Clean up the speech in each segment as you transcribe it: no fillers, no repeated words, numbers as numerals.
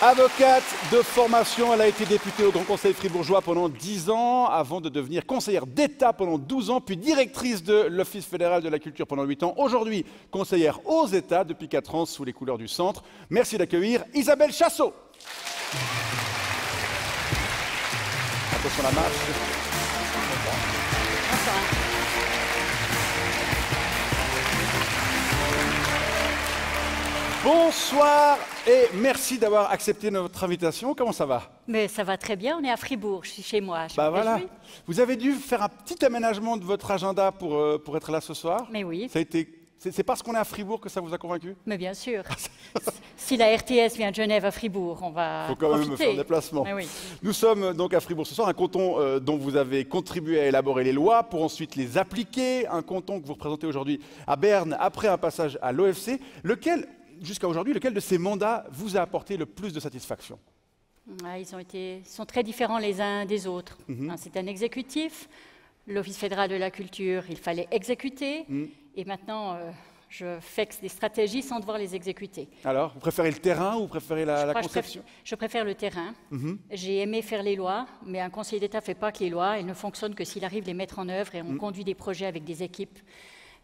Avocate de formation, elle a été députée au Grand Conseil fribourgeois pendant 10 ans, avant de devenir conseillère d'État pendant 12 ans, puis directrice de l'Office fédéral de la culture pendant 8 ans. Aujourd'hui, conseillère aux États depuis 4 ans sous les couleurs du centre. Merci d'accueillir Isabelle Chassot. Attention à la marche. Bonsoir et merci d'avoir accepté notre invitation. Comment ça va? Mais ça va très bien, on est à Fribourg, je suis chez moi. Bah voilà. Vous avez dû faire un petit aménagement de votre agenda pour être là ce soir. Mais oui. C'est parce qu'on est à Fribourg que ça vous a convaincu? Mais bien sûr. Si la RTS vient de Genève à Fribourg, on va faut quand même faire un déplacement. Oui. Nous sommes donc à Fribourg ce soir, un canton dont vous avez contribué à élaborer les lois pour ensuite les appliquer, un canton que vous représentez aujourd'hui à Berne après un passage à l'OFC. Jusqu'à aujourd'hui, lequel de ces mandats vous a apporté le plus de satisfaction? Ils sont très différents les uns des autres. C'est un exécutif, l'Office fédéral de la culture, il fallait exécuter, et maintenant je fixe des stratégies sans devoir les exécuter. Alors, vous préférez le terrain ou vous préférez la conception? Je préfère le terrain. J'ai aimé faire les lois, mais un conseiller d'État ne fait pas que les lois, elles ne fonctionnent que s'il arrive à les mettre en œuvre, et on conduit des projets avec des équipes.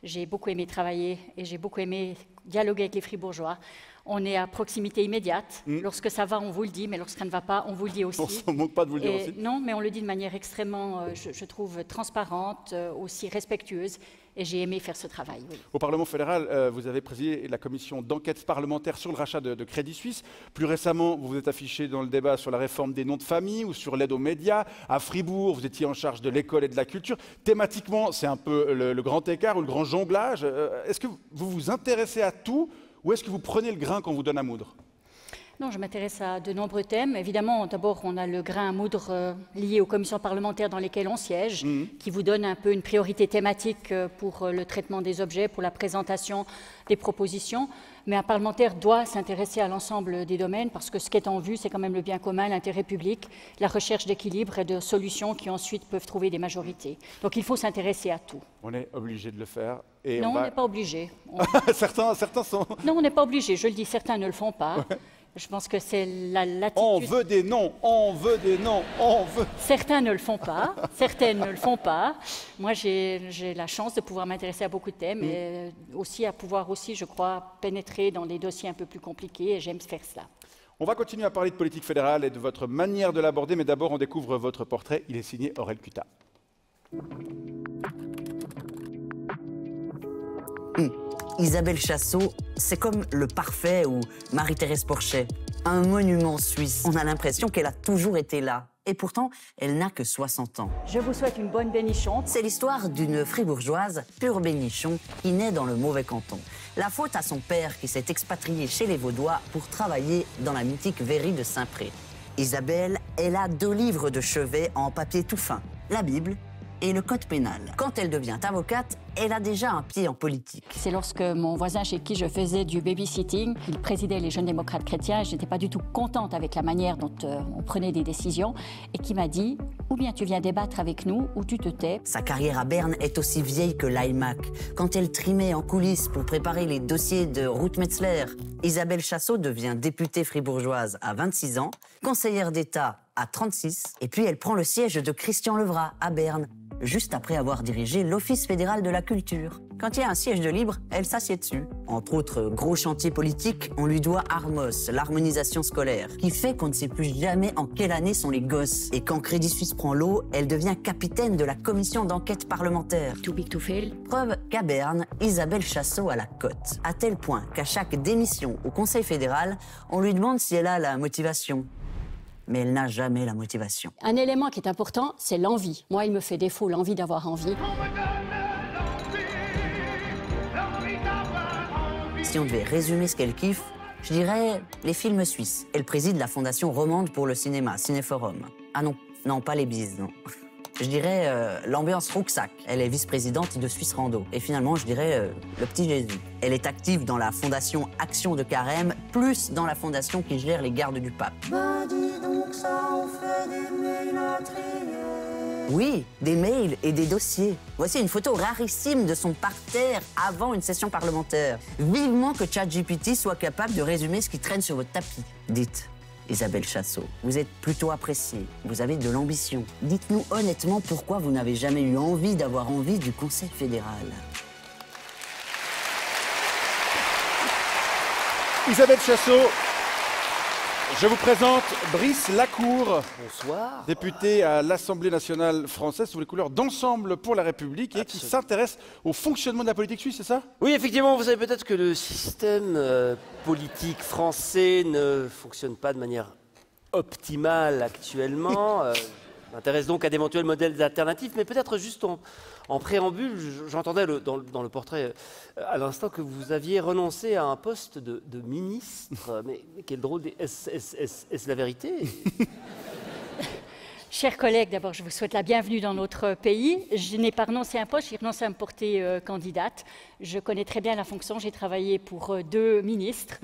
J'ai beaucoup aimé travailler et j'ai beaucoup aimé dialoguer avec les Fribourgeois. On est à proximité immédiate. Lorsque ça va, on vous le dit, mais lorsque ça ne va pas, on vous le dit aussi. On ne manque pas de vous le dire aussi. Non, mais on le dit de manière extrêmement, je trouve, transparente, aussi respectueuse. Et j'ai aimé faire ce travail. Oui. Au Parlement fédéral, vous avez présidé la commission d'enquête parlementaire sur le rachat de Crédit Suisse. Plus récemment, vous vous êtes affiché dans le débat sur la réforme des noms de famille ou sur l'aide aux médias. À Fribourg, vous étiez en charge de l'école et de la culture. Thématiquement, c'est un peu le grand écart ou le grand jonglage. Est-ce que vous vous intéressez à tout ou est-ce que vous prenez le grain qu'on vous donne à moudre? Non, je m'intéresse à de nombreux thèmes. Évidemment, d'abord, on a le grain à moudre lié aux commissions parlementaires dans lesquelles on siège, qui vous donne un peu une priorité thématique pour le traitement des objets, pour la présentation des propositions. Mais un parlementaire doit s'intéresser à l'ensemble des domaines parce que ce qui est en vue, c'est quand même le bien commun, l'intérêt public, la recherche d'équilibre et de solutions qui ensuite peuvent trouver des majorités. Donc il faut s'intéresser à tout. On est obligé de le faire. Et non, on n'est pas obligé. certains sont... Non, on n'est pas obligé. Je le dis, certains ne le font pas. Ouais. Je pense que c'est l'attitude... On veut des noms, on veut des noms, on veut... Certains ne le font pas, certaines ne le font pas. Moi, j'ai la chance de pouvoir m'intéresser à beaucoup de thèmes et aussi à pouvoir, je crois, pénétrer dans des dossiers un peu plus compliqués et j'aime faire cela. On va continuer à parler de politique fédérale et de votre manière de l'aborder, mais d'abord, on découvre votre portrait. Il est signé Aurel Cuta. Isabelle Chassot, c'est comme le parfait ou Marie-Thérèse Porchet, un monument suisse. On a l'impression qu'elle a toujours été là. Et pourtant, elle n'a que 60 ans. Je vous souhaite une bonne bénichon. C'est l'histoire d'une fribourgeoise, pure bénichon, qui naît dans le mauvais canton. La faute à son père qui s'est expatrié chez les Vaudois pour travailler dans la mythique Véry de Saint-Pré. Isabelle, elle a 2 livres de chevet en papier tout fin, la Bible et le code pénal. Quand elle devient avocate, elle a déjà un pied en politique. C'est lorsque mon voisin chez qui je faisais du babysitting, il présidait les Jeunes démocrates chrétiens, et je n'étais pas du tout contente avec la manière dont on prenait des décisions, et qui m'a dit « ou bien tu viens débattre avec nous, ou tu te tais ». Sa carrière à Berne est aussi vieille que l'IMAC. Quand elle trimait en coulisses pour préparer les dossiers de Ruth Metzler, Isabelle Chassot devient députée fribourgeoise à 26 ans, conseillère d'État à 36, et puis elle prend le siège de Christian Levrat à Berne, juste après avoir dirigé l'Office fédéral de la culture. Quand il y a un siège de libre, elle s'assied dessus. Entre autres gros chantiers politiques, on lui doit Armos, l'harmonisation scolaire, qui fait qu'on ne sait plus jamais en quelle année sont les gosses. Et quand Crédit Suisse prend l'eau, elle devient capitaine de la commission d'enquête parlementaire. Too big to fail. Preuve qu'à Berne, Isabelle Chassot a la cote. À tel point qu'à chaque démission au Conseil fédéral, on lui demande si elle a la motivation. Mais elle n'a jamais la motivation. Un élément qui est important, c'est l'envie. Moi, il me fait défaut l'envie d'avoir envie. Si on devait résumer ce qu'elle kiffe, je dirais les films suisses. Elle préside la fondation romande pour le cinéma, Cinéforum. Ah non, pas les bises, non. Je dirais l'ambiance rucksack. Elle est vice-présidente de Suisse Rando. Et finalement, je dirais le petit Jésus. Elle est active dans la fondation Action de Carême, plus dans la fondation qui gère les gardes du pape. Bah dis donc ça, on fait des mails à trier. Oui, des mails et des dossiers. Voici une photo rarissime de son parterre avant une session parlementaire. Vivement que ChatGPT soit capable de résumer ce qui traîne sur votre tapis. Dites, Isabelle Chassot, vous êtes plutôt appréciée, vous avez de l'ambition. Dites-nous honnêtement pourquoi vous n'avez jamais eu envie d'avoir envie du Conseil fédéral. Isabelle Chassot, je vous présente Brice Lacour. Bonsoir. Député à l'Assemblée nationale française sous les couleurs d'Ensemble pour la République et qui s'intéresse au fonctionnement de la politique suisse, c'est ça? Oui, effectivement, vous savez peut-être que le système politique français ne fonctionne pas de manière optimale actuellement. Je m'intéresse donc à d'éventuels modèles alternatifs, mais peut-être juste en préambule, j'entendais dans le portrait à l'instant que vous aviez renoncé à un poste de ministre. Mais quel drôle, est-ce la vérité? Chers collègues, d'abord, je vous souhaite la bienvenue dans notre pays. Je n'ai pas renoncé à un poste, j'ai renoncé à me porter candidate. Je connais très bien la fonction, j'ai travaillé pour 2 ministres.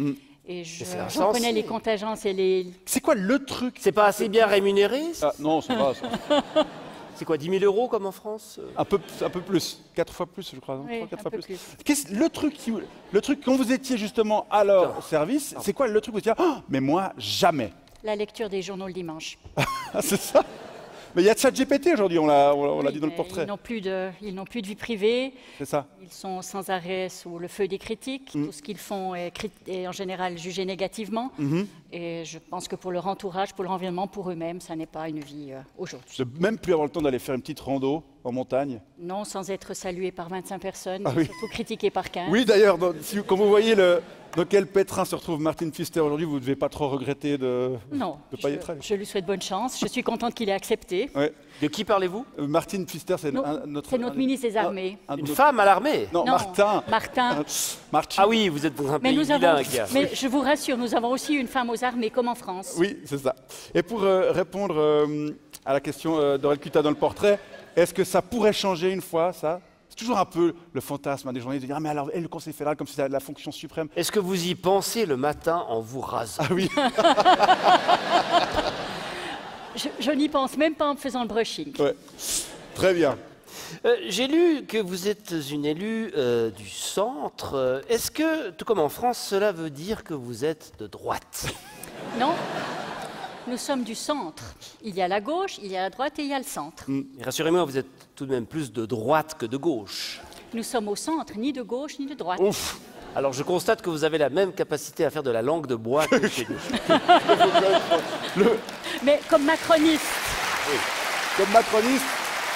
Et je connais les contingences et les... C'est quoi le truc? C'est pas assez bien rémunéré? Non, c'est pas ça. C'est quoi, 10 000 € comme en France? Un peu plus, 4 fois plus, je crois. Non, Oui, 3, 4 un fois peu plus. Le truc, quand vous étiez justement à leur service, c'est quoi le truc où vous dites, oh, mais moi, jamais? La lecture des journaux le dimanche. C'est ça? Mais il y a ChatGPT aujourd'hui, on l'a Oui, dit dans le portrait. Ils n'ont plus de vie privée. C'est ça. Ils sont sans arrêt sous le feu des critiques. Tout ce qu'ils font est en général jugé négativement. Et je pense que pour leur entourage, pour leur environnement, pour eux-mêmes, ça n'est pas une vie aujourd'hui. De même plus avoir le temps d'aller faire une petite rando en montagne. Non, sans être salué par 25 personnes, Ah mais oui. surtout critiqué par 15. Oui, d'ailleurs, quand vous voyez dans quel pétrin se retrouve Martin Pfister aujourd'hui, vous ne devez pas trop regretter de Non, ne pas y être allé. je lui souhaite bonne chance. Je suis contente qu'il ait accepté. Ouais. De qui parlez-vous? Martin Pfister, c'est C'est notre ministre des Armées. Une femme à l'armée? Non, Non, Martin. Martin. Martin. Ah oui, vous êtes dans un Mais, pays bilingue. mais je vous rassure, nous avons aussi une femme aux armées, comme en France. Oui, c'est ça. Et pour répondre à la question d'Aurel Cuta dans le portrait, est-ce que ça pourrait changer une fois, ça? C'est toujours un peu le fantasme des journalistes de dire « Ah, mais alors, le Conseil fédéral, comme si c'était la fonction suprême. » Est-ce que vous y pensez le matin en vous rasant? Ah oui. Je n'y pense même pas en me faisant le brushing. Ouais. Très bien. J'ai lu que vous êtes une élue du centre. Est-ce que, tout comme en France, cela veut dire que vous êtes de droite? Non, nous sommes du centre. Il y a la gauche, il y a la droite et il y a le centre. Et rassurez-moi, vous êtes tout de même plus de droite que de gauche. Nous sommes au centre, ni de gauche ni de droite. Ouf. Alors je constate que vous avez la même capacité à faire de la langue de bois que chez nous. Mais comme macroniste, Comme macroniste,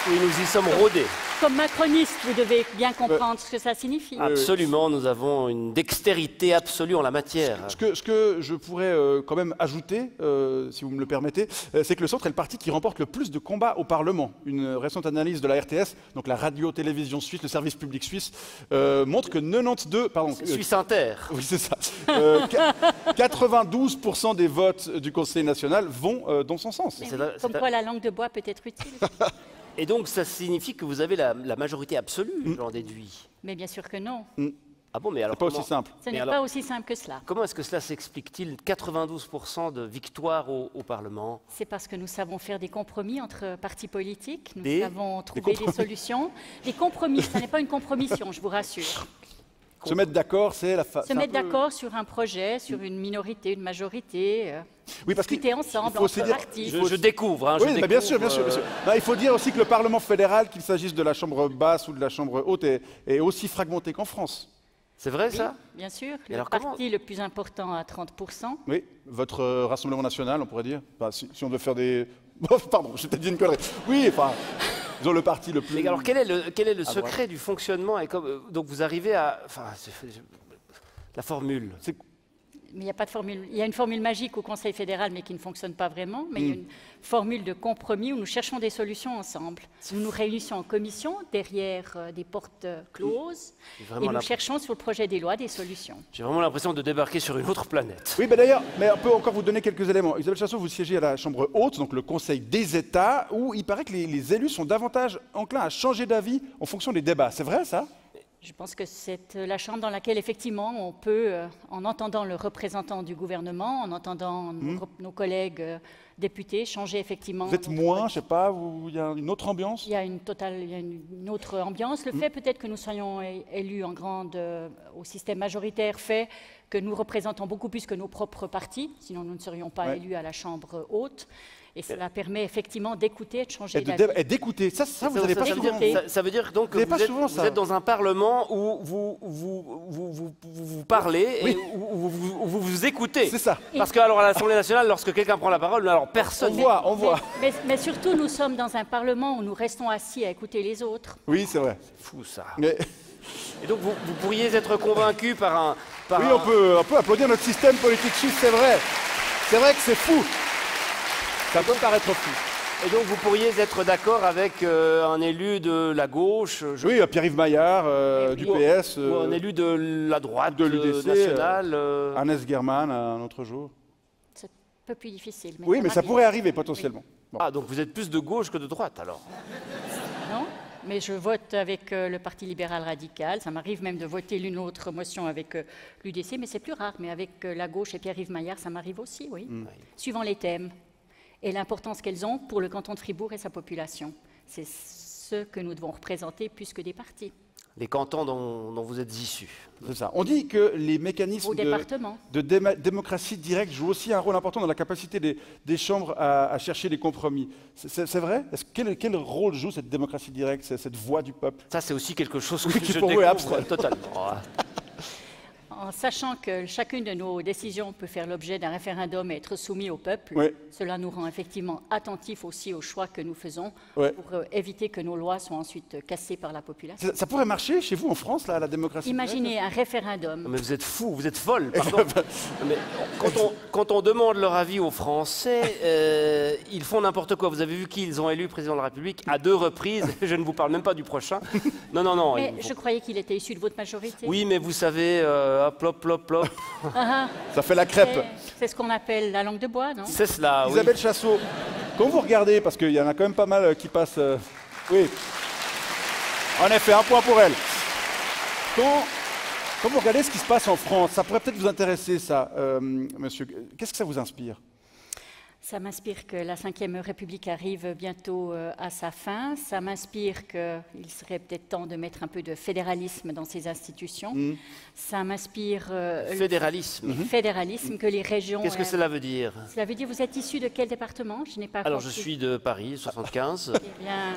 Oui, nous y sommes rodés. vous devez bien comprendre ce que ça signifie. Absolument, nous avons une dextérité absolue en la matière. ce que je pourrais quand même ajouter, si vous me le permettez, c'est que le centre est le parti qui remporte le plus de combats au Parlement. Une récente analyse de la RTS, donc la radio-télévision suisse, le service public suisse, montre que 92... Pardon, Suisse Inter. oui, c'est ça. 92% des votes du Conseil national vont dans son sens. C'est la- Comme c'est quoi la langue de bois peut être utile. Et donc ça signifie que vous avez la majorité absolue, j'en déduis. Mais bien sûr que non. Ah bon, mais alors C'est pas comment, aussi simple. Ce Mais n'est alors- pas aussi simple que cela. comment est-ce que cela s'explique-t-il? 92% de victoire au Parlement. C'est parce que nous savons faire des compromis entre partis politiques. Nous Des- savons trouver des solutions. Des compromis, ce n'est pas une compromission, je vous rassure. Se mettre d'accord, c'est la Se mettre d'accord sur un projet, sur une minorité, une majorité, Oui, parce discuter ensemble faut aussi entre dire- partis. Je découvre, hein, je Oui, mais bien sûr, bien sûr. découvre, Bien sûr. Non, il faut dire aussi que le Parlement fédéral, qu'il s'agisse de la chambre basse ou de la chambre haute, est aussi fragmenté qu'en France. C'est vrai Oui, ça? bien sûr. Et Le alors, parti comment- le plus important à 30%. Oui, votre Rassemblement national, on pourrait dire. Enfin, si on veut faire des... Oh, pardon, j'ai peut-être dit une connerie. Oui, enfin, ils ont le parti le plus... Mais alors quel est le À secret du fonctionnement et donc vous arrivez à... Enfin, la formule. Mais il n'y a pas de formule. Il y a une formule magique au Conseil fédéral, mais qui ne fonctionne pas vraiment. Mais il y a une formule de compromis où nous cherchons des solutions ensemble. Nous nous réunissons en commission, derrière des portes closes, Vraiment et nous la- cherchons sur le projet des lois des solutions. J'ai vraiment l'impression de débarquer sur une autre planète. Oui, mais d'ailleurs, mais on peut encore vous donner quelques éléments. Isabelle Chassot, vous siégez à la Chambre haute, donc le Conseil des États, où il paraît que les élus sont davantage enclins à changer d'avis en fonction des débats. C'est vrai, ça? Je pense que c'est la chambre dans laquelle, effectivement, on peut, en entendant le représentant du gouvernement, en entendant nos collègues députés, changer effectivement. Vous êtes notre moins, vote. je sais pas, il y a une autre ambiance? Il y a une autre ambiance. Le fait peut-être que nous soyons élus au système majoritaire fait que nous représentons beaucoup plus que nos propres partis, sinon nous ne serions pas élus à la Chambre haute. Et cela permet effectivement d'écouter et de changer d'avis. Et d'écouter. Ça vous n'avez pas souvent. Ça veut dire donc que vous êtes dans un parlement où vous parlez et où vous écoutez. C'est ça. Parce que alors, à l'Assemblée nationale, lorsque quelqu'un prend la parole, alors personne... On voit. Mais surtout, nous sommes dans un parlement où nous restons assis à écouter les autres. Oui, c'est vrai. C'est fou, ça. Mais... Et donc, vous pourriez être convaincu par un... on peut applaudir notre système politique suisse, c'est vrai. C'est vrai que c'est fou. Ça peut paraître fou. Et donc, vous pourriez être d'accord avec un élu de la gauche Oui, Pierre-Yves Maillard, du PS. Ou un élu de la droite de l'UDC, nationale. Ernest German, un autre jour. C'est un peu plus difficile. Mais ça pourrait arriver potentiellement. Oui. Bon. Ah, donc vous êtes plus de gauche que de droite, alors? Non, mais je vote avec le Parti libéral radical. Ça m'arrive même de voter l'une autre motion avec l'UDC, mais c'est plus rare. Mais avec la gauche et Pierre-Yves Maillard, ça m'arrive aussi, oui. Suivant les thèmes et l'importance qu'elles ont pour le canton de Fribourg et sa population. C'est ce que nous devons représenter plus que des partis. Les cantons dont vous êtes issus. C'est ça. On dit que les mécanismes de démocratie directe jouent aussi un rôle important dans la capacité des chambres à chercher des compromis. C'est vrai? Quel rôle joue cette démocratie directe, cette voix du peuple? Ça, c'est aussi quelque chose que qui je pour vous est abstrait. totalement. En sachant que chacune de nos décisions peut faire l'objet d'un référendum et être soumis au peuple, cela nous rend effectivement attentifs aussi aux choix que nous faisons pour éviter que nos lois soient ensuite cassées par la population. Ça pourrait marcher chez vous en France, là, la démocratie? Imaginez un référendum. Mais vous êtes fou, vous êtes folle, pardon. Mais quand on demande leur avis aux Français, ils font n'importe quoi. Vous avez vu qui ils ont élu président de la République à 2 reprises. Je ne vous parle même pas du prochain. Non. Mais je croyais qu'il était issu de votre majorité. Oui, mais vous savez... plop, plop, plop. Ça fait la crêpe. C'est ce qu'on appelle la langue de bois, non? C'est cela, oui. Isabelle Chassot, quand vous regardez, parce qu'il y en a quand même pas mal qui passent... Oui. En effet, un point pour elle. Quand vous regardez ce qui se passe en France, ça pourrait peut-être vous intéresser, ça, monsieur. Qu'est-ce que ça vous inspire? Ça m'inspire que la Ve République arrive bientôt à sa fin. Ça m'inspire qu'il serait peut-être temps de mettre un peu de fédéralisme dans ces institutions. Ça m'inspire... Fédéralisme, que les régions... Qu'est-ce que cela veut dire? Cela veut dire, vous êtes issu de quel département? Je n'ai pas Alors, compris. je suis de Paris, 75. Eh bien,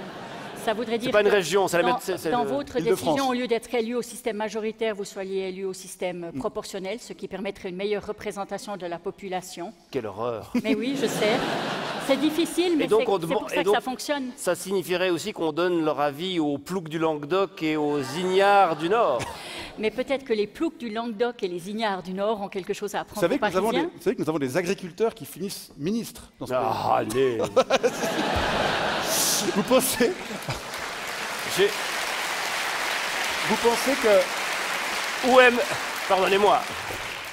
ça voudrait dire c'est pas une région, dans votre décision, au lieu d'être élu au système majoritaire, vous soyez élu au système proportionnel, ce qui permettrait une meilleure représentation de la population. Quelle horreur! Mais oui, je sais. C'est difficile, mais c'est pour ça que ça fonctionne. Ça signifierait aussi qu'on donne leur avis aux ploucs du Languedoc et aux ignares du Nord. Mais peut-être que les ploucs du Languedoc et les ignares du Nord ont quelque chose à apprendre aux Parisiens. Vous savez que nous avons des agriculteurs qui finissent ministres dans ce pays. Allez. Vous pensez que... Pardonnez-moi.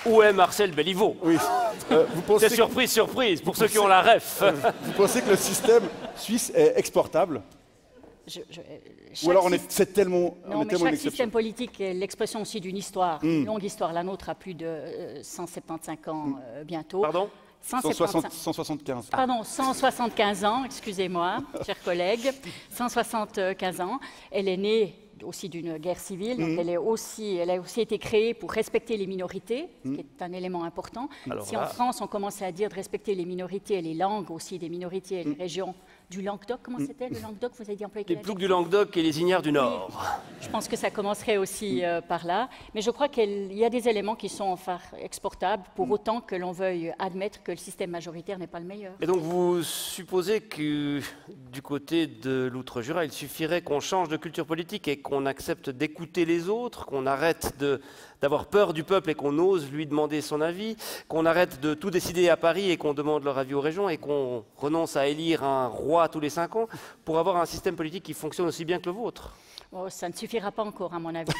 Où est Marcel Béliveau? Oui. C'est surprise, pour ceux qui ont la ref. Vous pensez que le système suisse est exportable? Ou alors c'est tellement... Non, mais chaque système politique est l'expression aussi d'une histoire, une longue histoire. La nôtre a plus de 175 ans bientôt. Pardon? 175. Pardon, 175 ans, excusez-moi, chers collègues. 175 ans. Elle est née aussi d'une guerre civile, donc elle a aussi été créée pour respecter les minorités, ce qui est un élément important. Alors si en France on commençait à dire de respecter les minorités et les langues aussi des minorités et les régions du Languedoc, comment c'était le Languedoc, vous avez dit employé? Les ploucs du Languedoc et les ignares du Nord. Oui. Je pense que ça commencerait aussi par là, mais je crois qu'il y a des éléments qui sont enfin exportables pour autant que l'on veuille admettre que le système majoritaire n'est pas le meilleur. Et donc vous supposez que du côté de l'Outre-Jura, il suffirait qu'on change de culture politique et qu'on accepte d'écouter les autres, qu'on arrête d'avoir peur du peuple et qu'on ose lui demander son avis, qu'on arrête de tout décider à Paris et qu'on demande leur avis aux régions et qu'on renonce à élire un roi tous les 5 ans pour avoir un système politique qui fonctionne aussi bien que le vôtre? Oh, ça ne suffira pas encore, à mon avis.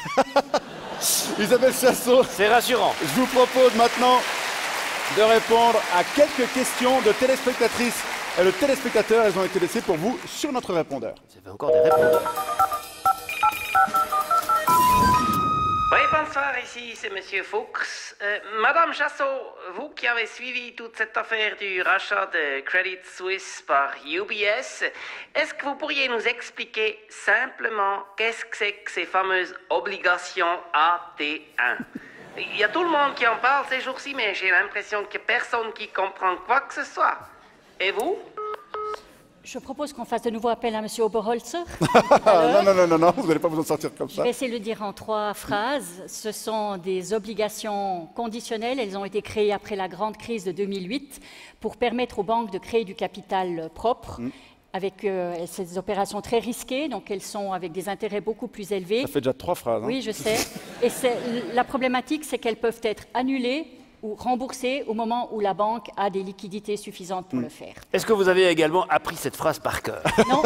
Isabelle Chassot, c'est rassurant. Je vous propose maintenant de répondre à quelques questions de téléspectatrices et de téléspectateurs. Elles ont été laissées pour vous sur notre répondeur. Vous avez encore des répondeurs? Oui, bonsoir, ici c'est Monsieur Fuchs. Madame Chassot, vous qui avez suivi toute cette affaire du rachat de Credit Suisse par UBS, est-ce que vous pourriez nous expliquer simplement qu'est-ce que c'est que ces fameuses obligations AT1? Il y a tout le monde qui en parle ces jours-ci, mais j'ai l'impression qu'il n'y a personne qui comprend quoi que ce soit. Et vous? Je propose qu'on fasse de nouveau appel à M. Oberholzer. Non, vous n'allez pas vous en sortir comme Je ça. vais essayer de le dire en 3 phrases. Ce sont des obligations conditionnelles. Elles ont été créées après la grande crise de 2008 pour permettre aux banques de créer du capital propre. Avec ces opérations très risquées, donc elles sont avec des intérêts beaucoup plus élevés. Ça fait déjà 3 phrases. Hein. Oui, je sais. Et la problématique, c'est qu'elles peuvent être annulées ou remboursées au moment où la banque a des liquidités suffisantes pour le faire. Est-ce que vous avez également appris cette phrase par cœur? Non.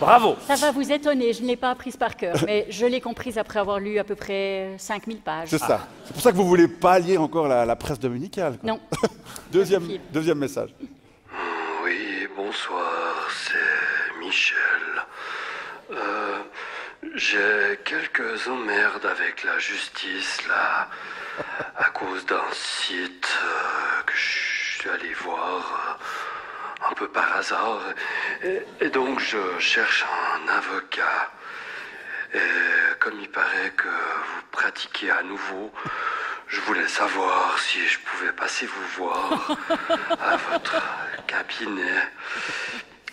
Bravo. Ça va vous étonner, je ne l'ai pas apprise par cœur, mais je l'ai comprise après avoir lu à peu près 5000 pages. C'est ça. C'est pour ça que vous ne voulez pas lire encore la presse dominicale. Quoi. Non. Deuxième message. Oui, bonsoir, c'est Michel. J'ai quelques emmerdes avec la justice, là, à cause d'un site que je suis allé voir un peu par hasard. Et donc, je cherche un avocat. Et comme il paraît que vous pratiquez à nouveau, je voulais savoir si je pouvais passer vous voir à votre cabinet.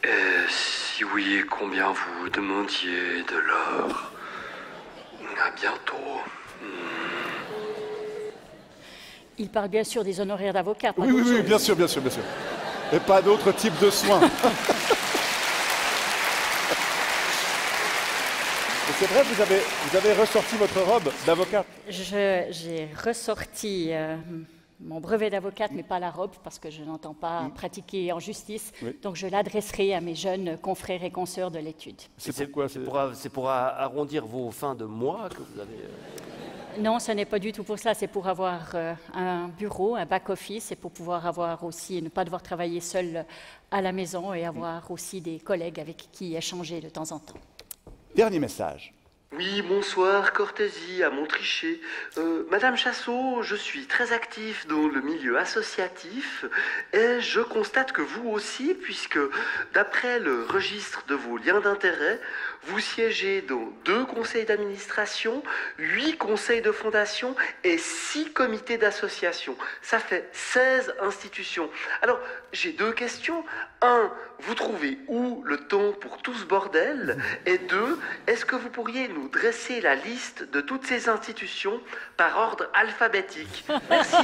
Et si oui, combien vous demandiez de l'heure. À bientôt. Il parle bien sûr des honoraires d'avocat. Oui, bien sûr. Et pas d'autres types de soins. C'est vrai, vous avez ressorti votre robe d'avocat. J'ai ressorti mon brevet d'avocate, mais pas la robe, parce que je n'entends pas pratiquer en justice. Oui. Donc je l'adresserai à mes jeunes confrères et consoeurs de l'étude. C'est pour arrondir vos fins de mois que vous avez... Non, ce n'est pas du tout pour ça. C'est pour avoir un bureau, un back-office, et pour pouvoir avoir aussi, ne pas devoir travailler seul à la maison et avoir aussi des collègues avec qui échanger de temps en temps. Dernier message. Oui, bonsoir, Cortésie à Montrichet. Madame Chassot, je suis très actif dans le milieu associatif et je constate que vous aussi, puisque d'après le registre de vos liens d'intérêt, vous siégez dans 2 conseils d'administration, 8 conseils de fondation et 6 comités d'association. Ça fait 16 institutions. Alors, j'ai 2 questions. 1, vous trouvez où le temps pour tout ce bordel? Et 2, est-ce que vous pourriez nous dresser la liste de toutes ces institutions par ordre alphabétique? Merci.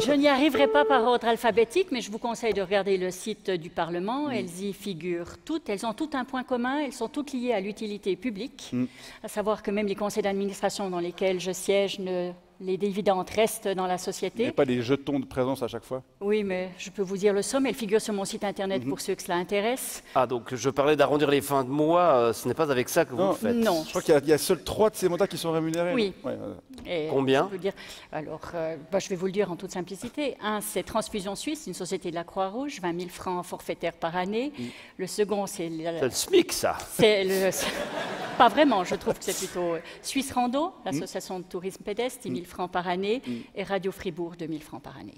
Je n'y arriverai pas par ordre alphabétique, mais je vous conseille de regarder le site du Parlement. Elles y figurent toutes. Elles ont toutes un point commun. Elles sont toutes liées à l'utilité publique. À savoir que même les conseils d'administration dans lesquels je siège, les dividendes restent dans la société. Il n'y a pas des jetons de présence à chaque fois? Oui, mais je peux vous dire le somme. Elle figure sur mon site internet pour ceux que cela intéresse. Ah, donc je parlais d'arrondir les fins de mois, ce n'est pas avec ça que vous le faites? Non. Je crois qu'il y a seuls 3 de ces mandats qui sont rémunérés. Oui. Ouais, Et Combien? je peux dire, alors, je vais vous le dire en toute simplicité. Un, c'est Transfusion Suisse, une société de la Croix-Rouge, 20 000 francs forfaitaires par année. Le second, c'est... C'est le SMIC, ça. Pas vraiment, je trouve que c'est plutôt Suisse Rando, l'association de tourisme pédestre, 10 000 francs par année, et Radio Fribourg, 2 000 francs par année.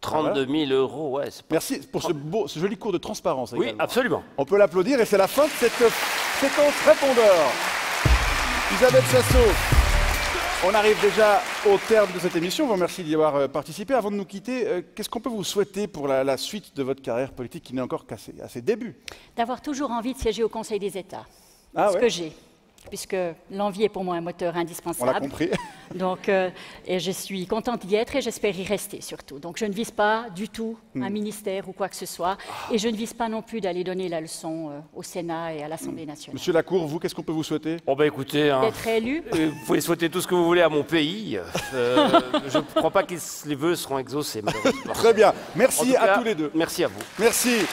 32 000 euros, ouais. Merci pour ce joli cours de transparence. Oui, également. absolument. On peut l'applaudir et c'est la fin de cette séquence répondeur. Isabelle Chassot, on arrive déjà au terme de cette émission. Je vous remercie d'y avoir participé. Avant de nous quitter, qu'est-ce qu'on peut vous souhaiter pour la suite de votre carrière politique qui n'est encore qu'à ses débuts? D'avoir toujours envie de siéger au Conseil des États. Ah Ce ouais. que j'ai. Puisque l'envie est pour moi un moteur indispensable. On l'a compris. Donc, et je suis contente d'y être et j'espère y rester surtout. Donc je ne vise pas du tout un ministère ou quoi que ce soit. Et je ne vise pas non plus d'aller donner la leçon au Sénat et à l'Assemblée nationale. Monsieur Lacour, vous, qu'est-ce qu'on peut vous souhaiter? Oh ben écoutez, hein, D'être élu. vous pouvez souhaiter tout ce que vous voulez à mon pays. Je ne crois pas que les vœux seront exaucés, malheureusement. Très bien. En Merci tout cas, à tous les deux. Merci à vous. Merci.